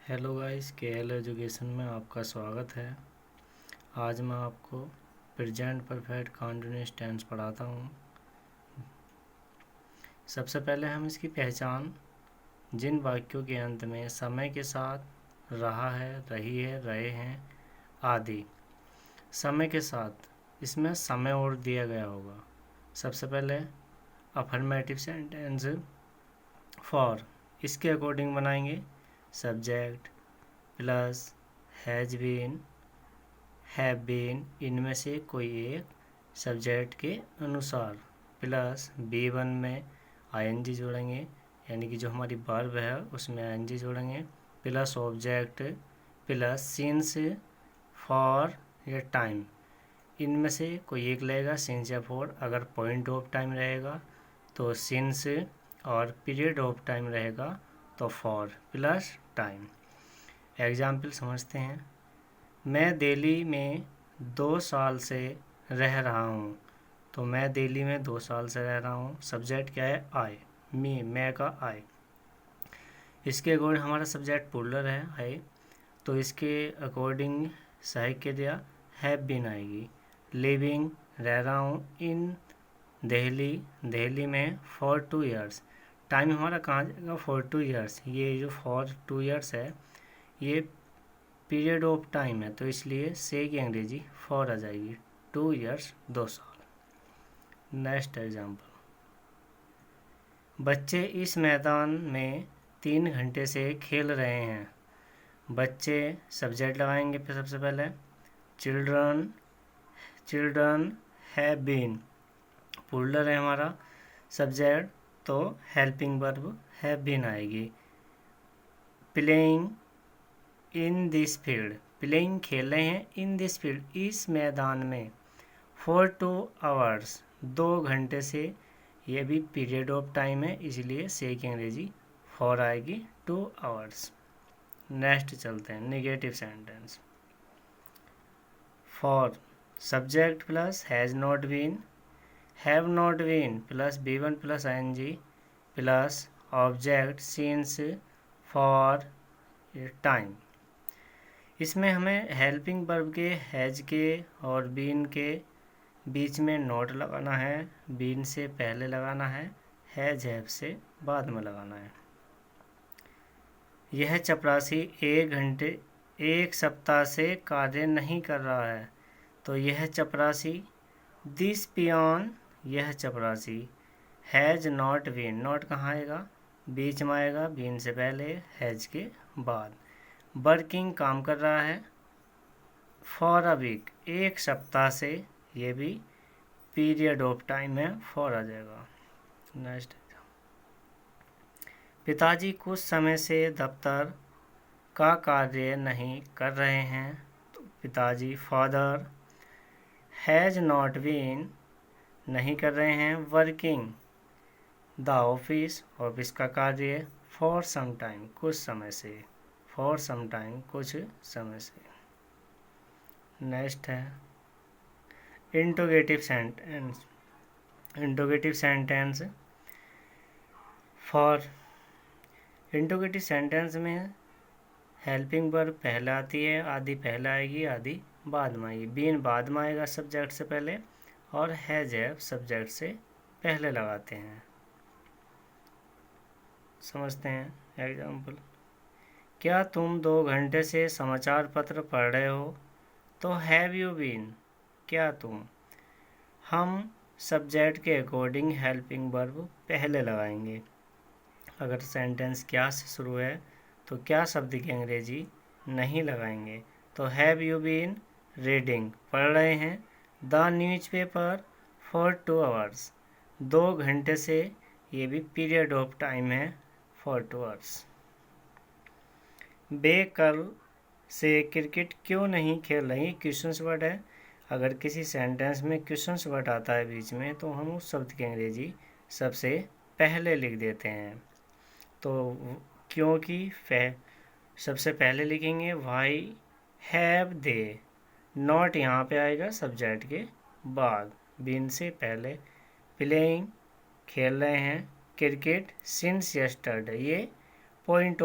Hello guys, KL education में आपका स्वागत है। आज मैं आपको प्रेजेंट परफेक्ट कंटीन्यूअस टेंस पढ़ाता हूँ। सबसे पहले हम इसकी पहचान, जिन वाक्यों के अंत में समय के साथ रहा है, रही है, रहे हैं आदि। समय के साथ इसमें समय और दिया गया होगा। सबसे पहले अफर्मेटिव सेंटेंस फॉर, इसके अकॉर्डिंग बनाएंगे। Subject plus has been, have been, इनमें से कोई एक सब्जेक्ट के अनुसार, प्लस B1 में ING जोड़ेंगे, यानी कि जो हमारी वर्ब है उसमें ING जोड़ेंगे, plus object, plus since, for या टाइम, इनमें से कोई एक लगेगा, सिंस या फॉर। अगर पॉइंट ऑफ टाइम रहेगा तो सिंस, और पीरियड ऑफ टाइम रहेगा तो फॉर प्लस टाइम। एग्जाम्पल समझते हैं। मैं दिल्ली में 2 साल से रह रहा हूँ। तो मैं दिल्ली में 2 साल से रह रहा हूँ। सब्जेक्ट क्या है? आई, मी, मैं का आई। इसके अकॉर्डिंग हमारा सब्जेक्ट प्लूरल है आई, तो इसके अकॉर्डिंग सहायक क्रिया हैव बीन आएगी। लिविंग, रह रहा हूँ, इन दिल्ली, दिल्ली में फॉर 2 ईयर्स। टाइम हमारा कहाँ जाएगा? For 2 years. ये जो फॉर 2 ईयर्स है ये पीरियड ऑफ टाइम है, तो इसलिए से की अंग्रेजी फॉर आ जाएगी। 2 ईयर्स, 2 साल। Next example. बच्चे इस मैदान में 3 घंटे से खेल रहे हैं। बच्चे सब्जेक्ट लगाएंगे फिर सबसे पहले। Children, children have been, plural है हमारा सब्जेक्ट, तो हेल्पिंग वर्ब हैव बीन आएगी। Playing in this field, playing खेल रहे हैं, इन दिस फील्ड, इस मैदान में, फॉर 2 आवर्स, 2 घंटे से, ये भी पीरियड ऑफ टाइम है, इसलिए से की अंग्रेजी फॉर आएगी, 2 आवर्स। नेक्स्ट चलते हैं, negative sentence. For subject plus has not been, have not been plus B1 plus ING plus object since, for time. इसमें हमें हेल्पिंग वर्ब के हैज के और बीन के बीच में नोट लगाना है, बीन से पहले लगाना है, हैज हैव से बाद में लगाना है। यह चपरासी 1 सप्ताह से कार्य नहीं कर रहा है। तो यह चपरासी, दिस पियोन, यह चपरासी, हैज नॉट बीन, नॉट कहाँ आएगा? बीच में आएगा, बीन से पहले, हैज के बाद। वर्किंग, काम कर रहा है, फॉर अ वीक, 1 सप्ताह से, ये भी पीरियड ऑफ टाइम है, फॉर आ जाएगा। नेक्स्ट, पिताजी कुछ समय से दफ्तर का कार्य नहीं कर रहे हैं। तो पिताजी, फादर, हैज नॉट बीन, नहीं कर रहे हैं, वर्किंग द ऑफिस, ऑफिस का कार्य, फॉर सम टाइम, कुछ समय से, फॉर सम टाइम, कुछ समय से। नेक्स्ट है interrogative sentence. Interrogative sentence for, interrogative sentence में हेल्पिंग वर्ब पहले आती है, आधी पहले आएगी, आधी बाद में आएगी। बीन बाद में आएगा सब्जेक्ट से पहले, और हैज हैव सब्जेक्ट से पहले लगाते हैं। समझते हैं एग्जाम्पल। क्या तुम 2 घंटे से समाचार पत्र पढ़ रहे हो? तो हैव यू बीन, क्या तुम। हम सब्जेक्ट के अकॉर्डिंग हेल्पिंग वर्ब पहले लगाएंगे। अगर सेंटेंस क्या से शुरू है तो क्या शब्द की अंग्रेजी नहीं लगाएंगे। तो हैव यू बीन रीडिंग, पढ़ रहे हैं, द न्यूज़पेपर फॉर 2 आवर्स, 2 घंटे से, ये भी पीरियड ऑफ टाइम है, फॉर 2 आवर्स। वे कल से क्रिकेट क्यों नहीं खेल रही? क्वेश्चन वर्ड है। अगर किसी सेंटेंस में क्वेश्चन वर्ड आता है बीच में, तो हम उस शब्द की अंग्रेजी सबसे पहले लिख देते हैं। तो क्योंकि सबसे पहले लिखेंगे वाई हैव दे, नॉट यहाँ पे आएगा सब्जेक्ट के बाद, बीन से पहले। प्लेइंग, खेल रहे हैं, क्रिकेट, सिंस यस्टरडे, ये पॉइंट